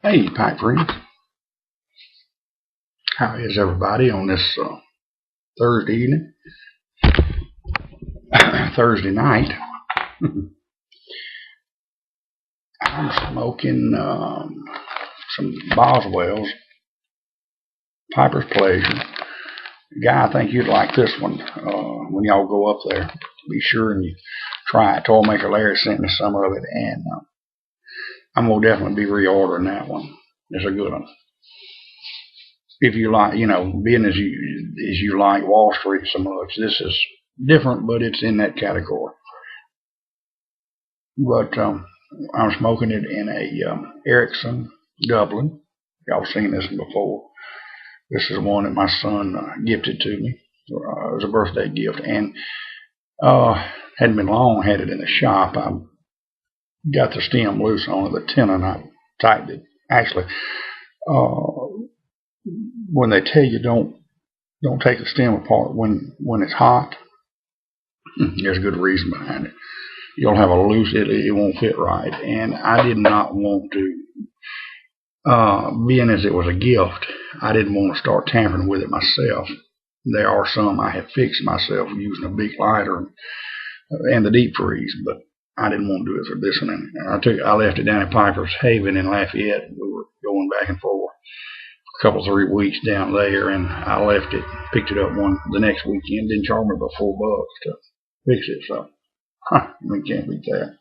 Hey, pipe friends. How is everybody on this Thursday evening? Thursday night. I'm smoking some Boswell's Piper's Pleasure. Guy, I think you'd like this one when y'all go up there. Be sure and you try it. Toymaker Larry sent me some of it, and I'm going to definitely be reordering that one. It's a good one. If you like, being as you like Wall Street so much, this is different, but it's in that category. But I'm smoking it in a Erickson Dublin. Y'all seen this one before. This is one that my son gifted to me. It was a birthday gift, and hadn't been long. Had it in the shop. I got the stem loose on it, the tenon. I tightened it. Actually, when they tell you don't take the stem apart when it's hot, there's a good reason behind it. You'll have a loose, it won't fit right. And I did not want to, being as it was a gift, I didn't want to start tampering with it myself. There are some I have fixed myself using a big lighter and the deep freeze, but I didn't want to do it for this one. And I left it down at Piper's Haven in Lafayette. We were going back and forth a couple 3 weeks down there, and I left it, picked it up the next weekend, didn't charge me but $4 to fix it. So we can't beat that.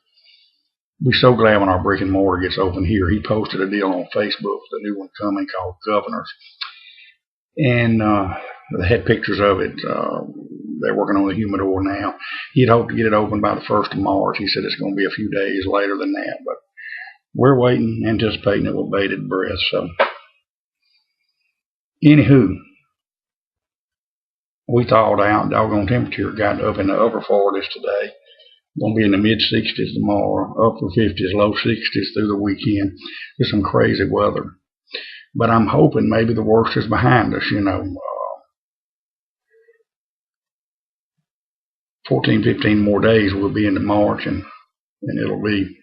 Be so glad when our brick and mortar gets open here. He posted a deal on Facebook, the new one coming called Governors, and they had pictures of it. They're working on the humidor now. He'd hoped to get it open by the 1st of March. He said it's going to be a few days later than that, but we're waiting, anticipating it with bated breath. So, anywho, we thawed out. Doggone temperature got up in the upper 40s today. Going to be in the mid 60s tomorrow, upper 50s, low 60s through the weekend. Just some crazy weather. But I'm hoping maybe the worst is behind us, 14, 15 more days we'll be into March, and it'll be,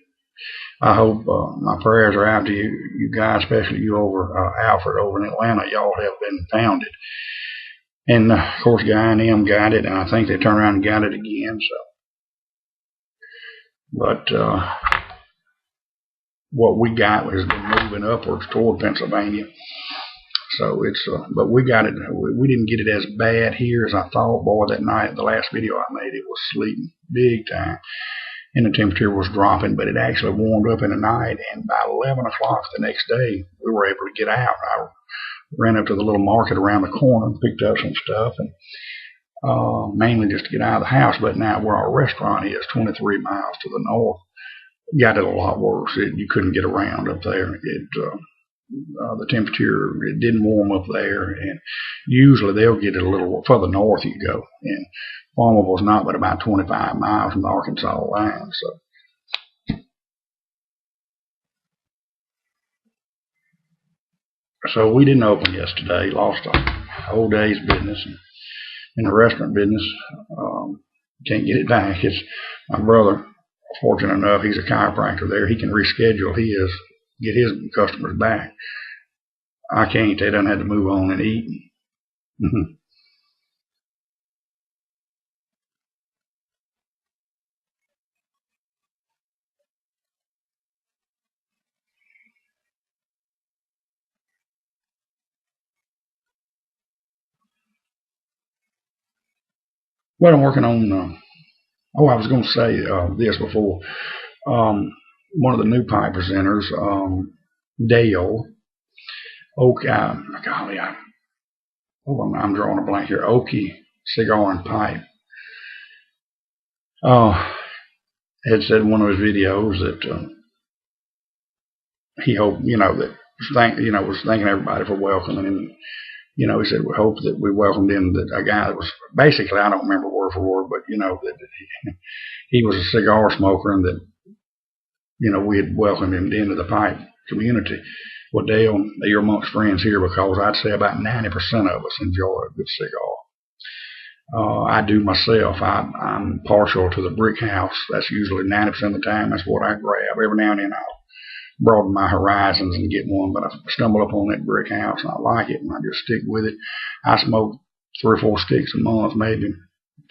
I hope, my prayers are out to you guys, especially you over, Alfred over in Atlanta. Y'all have been pounded. And, of course, Guy and them got it, and I think they turned around and got it again, so. But what we got has been moving upwards toward Pennsylvania. So it's, but we got it. We didn't get it as bad here as I thought. Boy, that night, the last video I made, it was sleeting big time, and the temperature was dropping. But it actually warmed up in the night, and by 11 o'clock the next day, we were able to get out. I ran up to the little market around the corner and picked up some stuff, and mainly just to get out of the house. But now where our restaurant is, 23 miles to the north, got it a lot worse. You couldn't get around up there. The temperature, it didn't warm up there, and usually they'll get it a little further north you go. And Farmerville's not but about 25 miles from the Arkansas line. So we didn't open yesterday. Lost a whole day's business. In the restaurant business, can't get it back. It's my brother, fortunate enough, he's a chiropractor there. He can reschedule his, get his customers back. I can't. They done had to move on and eat. Well, I'm working on, I was going to say this before. One of the new pipe presenters, Dale, golly, I'm drawing a blank here. Okie Cigar and Pipe. Had said in one of his videos that he hoped, that was thanking everybody for welcoming him. He said we hope that we welcomed in a guy that was basically, I don't remember word for word, but that he was a cigar smoker, and that we had welcomed him into the pipe community. Well, Dale, you're amongst friends here, because I'd say about 90% of us enjoy a good cigar. I do myself. I'm partial to the brick house. That's usually 90% of the time. That's what I grab. Every now and then I'll broaden my horizons and get one, but I stumbled upon that brick house and I like it and I just stick with it. I smoke 3 or 4 sticks a month, maybe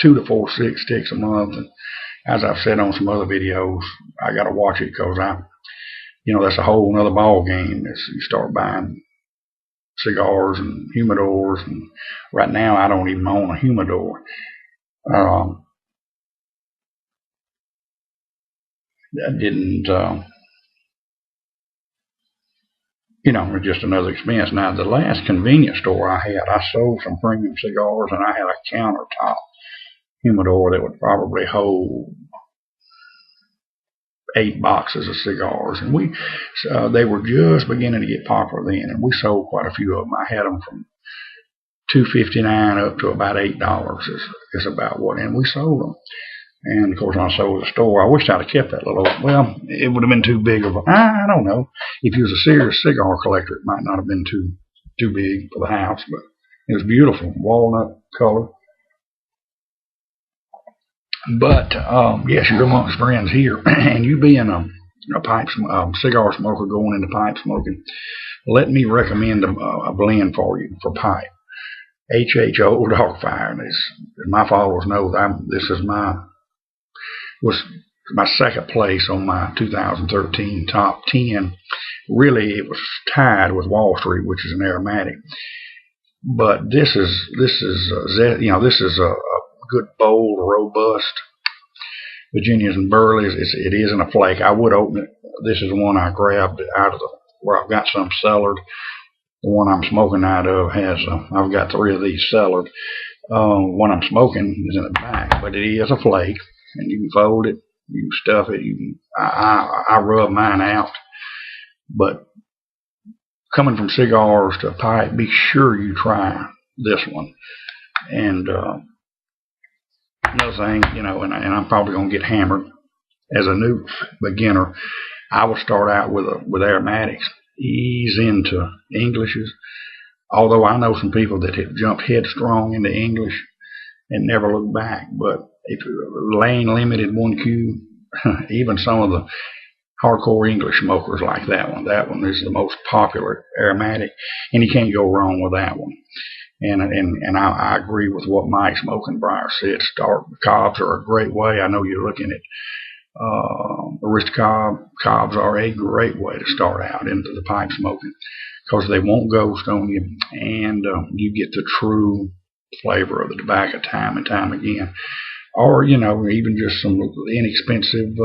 2 to 4 sticks a month. And as I've said on some other videos, I got to watch it because that's a whole nother ball game. You start buying cigars and humidors, and right now I don't even own a humidor. I didn't, it's just another expense. Now, the last convenience store I had, I sold some premium cigars, and I had a countertop humidor that would probably hold 8 boxes of cigars, and they were just beginning to get popular then, and we sold quite a few of them. I had them from $2.59 up to about $8 is about what, and we sold them. And of course, when I sold the store, I wished I'd have kept that little. Well, it would have been too big of a. I don't know. If you was a serious cigar collector, it might not have been too big for the house, but it was beautiful, walnut color. But yes, you're amongst friends here, and you being a cigar smoker going into pipe smoking, let me recommend a blend for you for pipe. HH Old Darkfire. And as my followers know, this was my second place on my 2013 top 10. Really, it was tied with Wall Street, which is an aromatic. But this is a good, bold, robust Virginias and Burleys. It isn't a flake. I would open it. This is the one I grabbed out of where I've got some cellared. The one I'm smoking out of I've got 3 of these cellared. One I'm smoking is in the back, but it is a flake, and you can fold it, you can stuff it. I rub mine out. But coming from cigars to pipe, be sure you try this one. And another thing, and I'm probably going to get hammered as a new beginner. I would start out with aromatics, ease into Englishes. Although I know some people that have jumped headstrong into English and never looked back. But if you're lane limited 1Q, even some of the hardcore English smokers like that one. That one is the most popular aromatic, and you can't go wrong with that one. And I agree with what Mike Smokenbriar said. Cobs are a great way. I know you're looking at Arista Cobs are a great way to start out into the pipe smoking because they won't ghost on you, and you get the true flavor of the tobacco time and time again. Or even just some inexpensive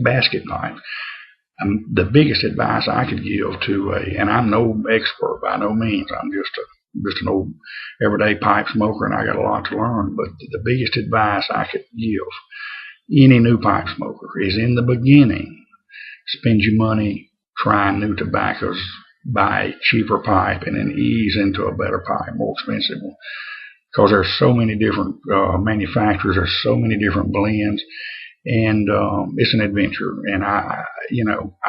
basket pipe. The biggest advice I could give and I'm no expert by no means. I'm just an old everyday pipe smoker, and I got a lot to learn. But the biggest advice I could give any new pipe smoker is, in the beginning, spend your money trying new tobaccos, buy a cheaper pipe, and then ease into a better pipe, more expensive one. Because there's so many different manufacturers, there's so many different blends, and it's an adventure. And I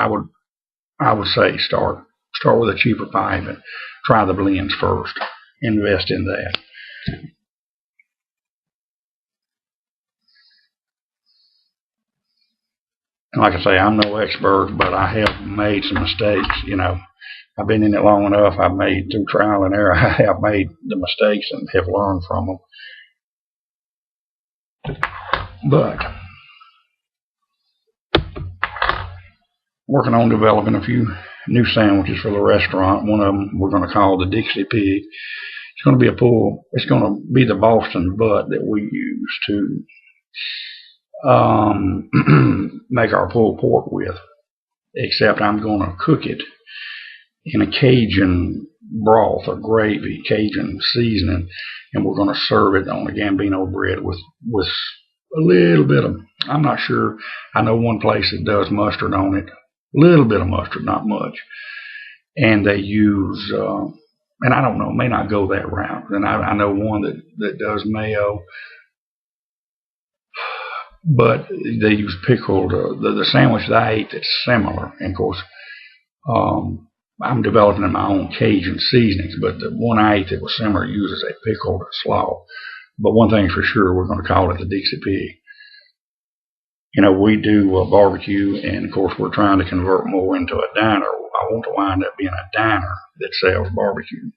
would say start with a cheaper pipe and try the blends first. Invest in that. Like I say, I'm no expert, but I have made some mistakes. I've been in it long enough. I've made, through trial and error, I have made the mistakes and have learned from them. But working on developing a few new sandwiches for the restaurant. One of them we're going to call the Dixie Pig. It's going to be the Boston butt that we use to make our pulled pork with, except I'm going to cook it in a Cajun broth or gravy, Cajun seasoning, and we're going to serve it on a Gambino bread with a little bit of, I'm not sure, I know one place that does mustard on it, a little bit of mustard, not much, and they use, and I don't know, may not go that route, and I know one that does mayo, but they use pickled, the sandwich that I ate that's similar, and of course, I'm developing my own Cajun seasonings, but the one I ate that was similar uses a pickled slaw. But one thing's for sure, we're going to call it the Dixie Pig. we do a barbecue, and of course we're trying to convert more into a diner. I want to wind up being a diner that sells barbecue,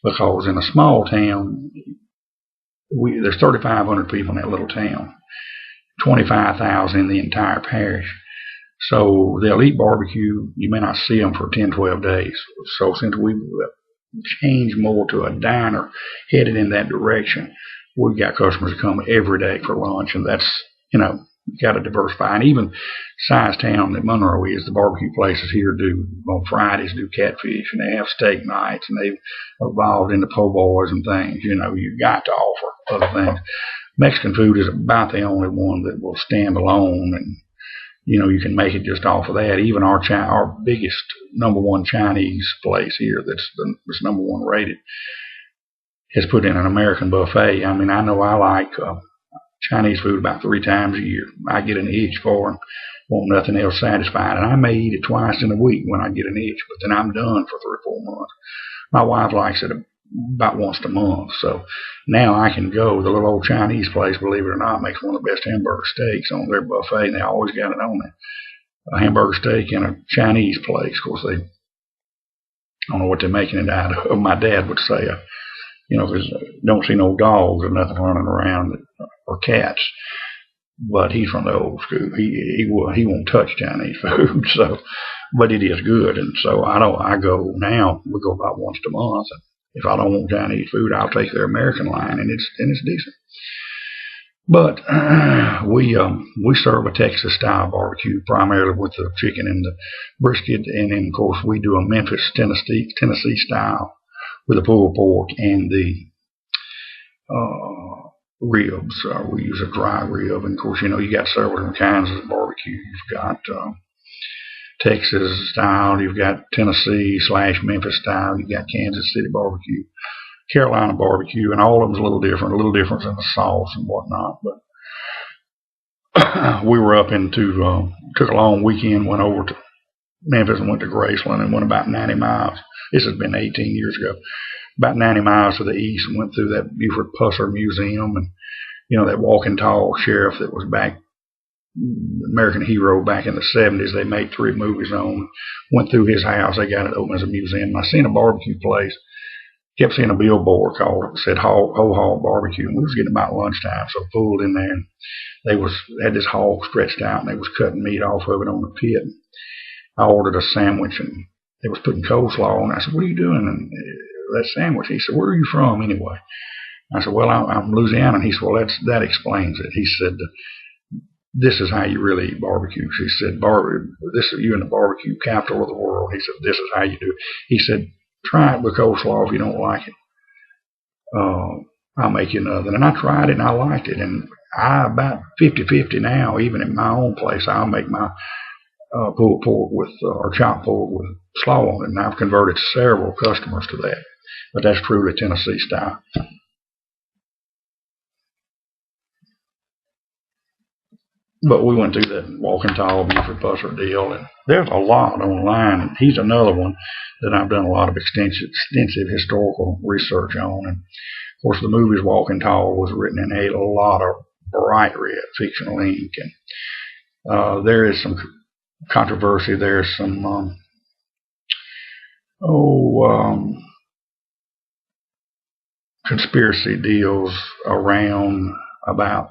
because in a small town, there's 3,500 people in that little town, 25,000 in the entire parish. So they'll eat barbecue. You may not see them for 10, 12 days. So since we've changed more to a diner headed in that direction, we've got customers that come every day for lunch, and that's, you got to diversify. And even size town that Monroe is, the barbecue places here do, on Fridays, do catfish, and they have steak nights, and they've evolved into po' boys and things. You've got to offer other things. Mexican food is about the only one that will stand alone, and you can make it just off of that. Even our biggest #1 Chinese place here, that's #1 rated, has put in an American buffet. I mean, I know I like Chinese food about 3 times a year. I get an itch for it, want nothing else satisfied, and I may eat it twice in a week when I get an itch, but then I'm done for 3 or 4 months. My wife likes it about once a month, so now I can go. The little old Chinese place, believe it or not, makes one of the best hamburger steaks on their buffet, and they always got it on there. A hamburger steak in a Chinese place. Of course, I don't know what they're making it out of. My dad would say, don't see no dogs or nothing running around, or cats. But he's from the old school. He won't touch Chinese food, so, but it is good. And so I go now. We go about once a month. And if I don't want Chinese food, I'll take their American line, and it's decent. But we serve a Texas style barbecue, primarily with the chicken and the brisket, and then of course we do a Memphis, Tennessee style with the pulled pork and the ribs. We use a dry rib, and of course you got several different kinds of barbecue. You've got Texas style, you've got Tennessee / Memphis style, you've got Kansas City barbecue, Carolina barbecue, and all of them's a little different in the sauce and whatnot. But we were up took a long weekend, went over to Memphis and went to Graceland, and went about 90 miles. This has been 18 years ago. About 90 miles to the east, and went through that Buford Pusser Museum, and that walking tall sheriff that was back, American hero back in the 70s. They made 3 movies on. Went through his house. They got it open as a museum. I seen a barbecue place. Kept seeing a billboard said Ho Barbecue, and we was getting about lunchtime, so pulled in there, and they had this hog stretched out, and they was cutting meat off of it on the pit. I ordered a sandwich, and they was putting coleslaw on. I said, "What are you doing in that sandwich?" He said, "Where are you from anyway?" I said, "Well, I'm Louisiana." And he said, "Well, that explains it." He said, "This is how you really eat barbecue." He said, "You in the barbecue capital of the world." He said, "This is how you do it." He said, "Try it with coleslaw. If you don't like it, I'll make you another." And I tried it, and I liked it. And I about 50-50 now, even in my own place, I'll make my pulled pork or chopped pork with slaw on it. And I've converted several customers to that. But that's truly Tennessee style. But we went through that walking tall Buford Pusser deal, and there's a lot online. And he's another one that I've done a lot of extensive historical research on. And of course, the movie's Walking Tall was written in a lot of bright red fictional ink, and there is some controversy. There's some conspiracy deals around about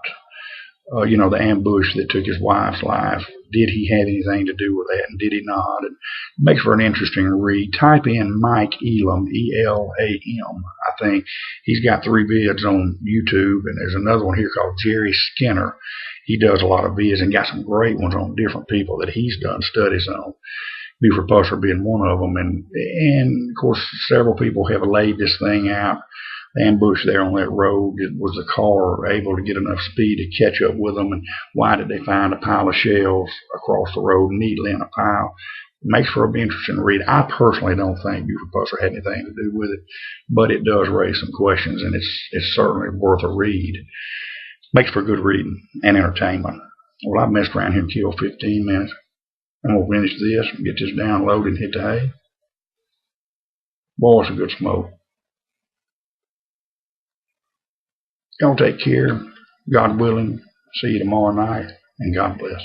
the ambush that took his wife's life. Did he have anything to do with that, and did he not? And it makes for an interesting read. Type in Mike Elam, E-L-A-M, I think. He's got 3 vids on YouTube, and there's another one here called Jerry Skinner. He does a lot of vids and got some great ones on different people that he's done studies on, Buford Pusser being one of them. And of course, several people have laid this thing out. The ambush there on that road, was the car able to get enough speed to catch up with them, and why did they find a pile of shells across the road neatly in a pile? It makes for an interesting read. I personally don't think Buford Pusser had anything to do with it, but it does raise some questions, and it's certainly worth a read. Makes for good reading and entertainment. Well, I've messed around here and killed 15 minutes. I'm going to finish this and get this downloaded and hit the hay. Boy, it's a good smoke. Y'all take care. God willing, see you tomorrow night. and God bless.